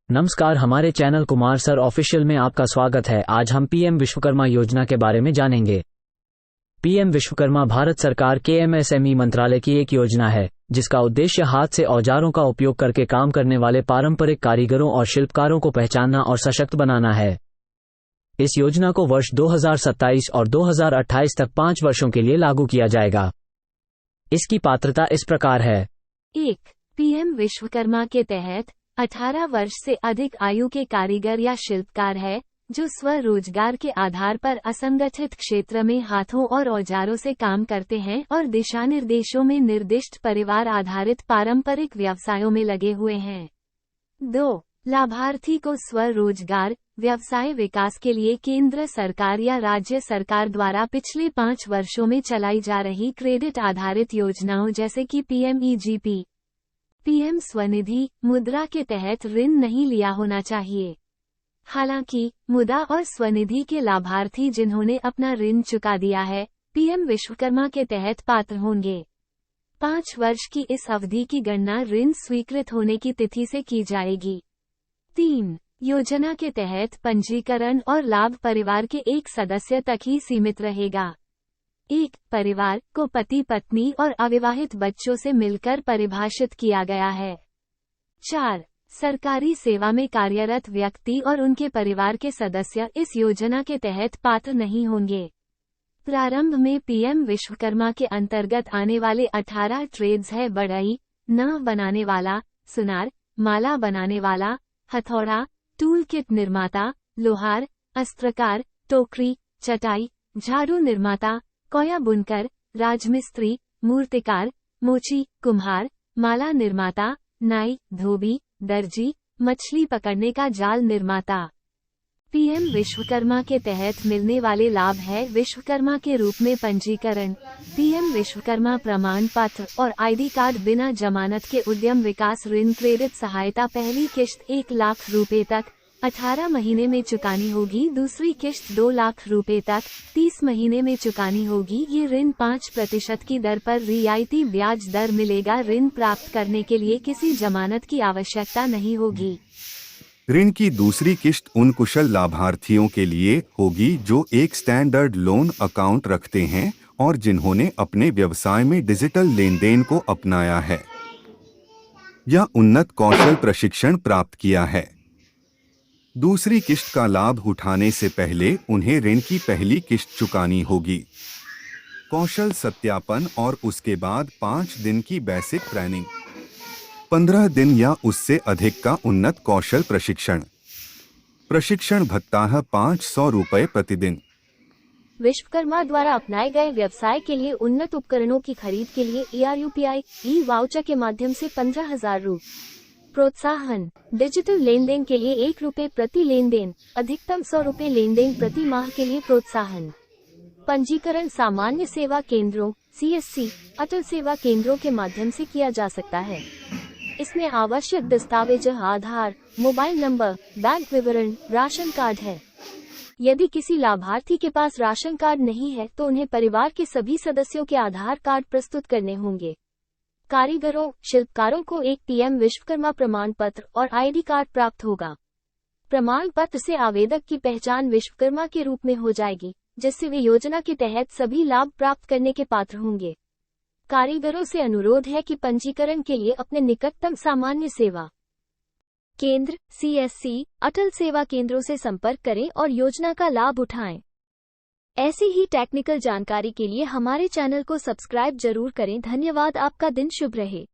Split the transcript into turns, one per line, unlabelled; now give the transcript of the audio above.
नमस्कार, हमारे channel Kumar sir official में आपका स्वागत है। आज हम पीएम विश्वकर्मा योजना के बारे में जानेंगे। पीएम विश्वकर्मा भारत सरकार के एमएसएमई मंत्रालय की एक योजना है जिसका उद्देश्य हाथ से औजारों का उपयोग करके काम करने वाले पारंपरिक कारीगरों और शिल्पकारों को पहचानना और सशक्त बनाना है। इस योजना को वर्ष 2027 और 2028 तक 5 वर्षों के लिए लागू किया जाएगा। इसकी पात्रता इस प्रकार है।
1. पीएम विश्वकर्मा के तहत 18 वर्ष से अधिक आयु के कारीगर या शिल्पकार है जो स्वरोजगार के आधार पर असंगठित क्षेत्र में हाथों और औजारों से काम करते हैं और दिशा निर्देशों में निर्दिष्ट परिवार आधारित पारंपरिक व्यवसायों में लगे हुए हैं। 2. लाभार्थी को स्वरोजगार व्यवसाय विकास के लिए केंद्र सरकार या राज्य सरकार द्वारा पिछले 5 वर्षों में चलाई जा रही क्रेडिट आधारित योजनाओं जैसे कि पीएमईजीपी, पीएम स्वनिधि, मुद्रा के तहत ऋण नहीं लिया होना चाहिए। हालांकि मुद्रा और स्वनिधि के लाभार्थी जिन्होंने अपना ऋण चुका दिया है, पीएम विश्वकर्मा के तहत पात्र होंगे। 5 वर्ष की इस अवधि की गणना ऋण स्वीकृत होने की तिथि से की जाएगी। 3. योजना के तहत पंजीकरण और लाभ परिवार के एक सदस्य तक ही सीमित रहेगा। 1. परिवार को पति पत्नी और अविवाहित बच्चों से मिलकर परिभाषित किया गया है। 4. सरकारी सेवा में कार्यरत व्यक्ति और उनके परिवार के सदस्य इस योजना के तहत पात्र नहीं होंगे। प्रारंभ में पीएम विश्वकर्मा के अंतर्गत आने वाले 18 ट्रेड्स है बढ़ई, नाव बनाने वाला, सुनार, माला बनाने वाला, हथौड़ा, टूल किट निर्माता, लोहार, अस्त्रकार, टोकरी, चटाई, झाड़ू निर्माता, कोया बुनकर, राजमिस्त्री, मूर्तिकार, मोची, कुम्हार, माला निर्माता, नाई, धोबी, दर्जी, मछली पकड़ने का जाल निर्माता। पीएम विश्वकर्मा के तहत मिलने वाले लाभ है विश्वकर्मा के रूप में पंजीकरण, पीएम विश्वकर्मा प्रमाण पत्र और आईडी कार्ड, बिना जमानत के उद्यम विकास ऋण, क्रेडिट सहायता। पहली किश्त 1 लाख रुपए तक 18 महीने में चुकानी होगी, दूसरी किश्त 2 लाख रुपए तक 30 महीने में चुकानी होगी। ये ऋण 5% की दर पर रियायती ब्याज दर मिलेगा। ऋण प्राप्त करने के लिए किसी जमानत की आवश्यकता नहीं होगी।
ऋण की दूसरी किश्त उन कुशल लाभार्थियों के लिए होगी जो एक स्टैंडर्ड लोन अकाउंट रखते हैं और जिन्होंने अपने व्यवसाय में डिजिटल लेनदेन को अपनाया है या उन्नत कौशल प्रशिक्षण प्राप्त किया है। दूसरी किश्त का लाभ उठाने से पहले उन्हें ऋण की पहली किश्त चुकानी होगी। कौशल सत्यापन और उसके बाद 5 दिन की बेसिक ट्रेनिंग, 15 दिन या उससे अधिक का उन्नत कौशल प्रशिक्षण। प्रशिक्षण भत्ता है 500 रुपये प्रतिदिन।
विश्वकर्मा द्वारा अपनाए गए व्यवसाय के लिए उन्नत उपकरणों की खरीद के लिए ERUPI ई वाउचर के माध्यम से 15,000 रु प्रोत्साहन। डिजिटल लेन देन के लिए 1 रुपये प्रति लेन देन, अधिकतम 100 रुपये लेन देन प्रति माह के लिए प्रोत्साहन। पंजीकरण सामान्य सेवा केंद्रों CSC, अटल सेवा केंद्रों के माध्यम से किया जा सकता है। इसमें आवश्यक दस्तावेज आधार, मोबाइल नंबर, बैंक विवरण, राशन कार्ड है। यदि किसी लाभार्थी के पास राशन कार्ड नहीं है तो उन्हें परिवार के सभी सदस्यों के आधार कार्ड प्रस्तुत करने होंगे। कारीगरों, शिल्पकारों को एक पीएम विश्वकर्मा प्रमाण पत्र और आईडी कार्ड प्राप्त होगा। प्रमाण पत्र से आवेदक की पहचान विश्वकर्मा के रूप में हो जाएगी, जिससे वे योजना के तहत सभी लाभ प्राप्त करने के पात्र होंगे। कारीगरों से अनुरोध है कि पंजीकरण के लिए अपने निकटतम सामान्य सेवा केंद्र CSC, अटल सेवा केंद्रों से संपर्क करें और योजना का लाभ उठाएं। ऐसी ही टेक्निकल जानकारी के लिए हमारे चैनल को सब्सक्राइब जरूर करें। धन्यवाद। आपका दिन शुभ रहे।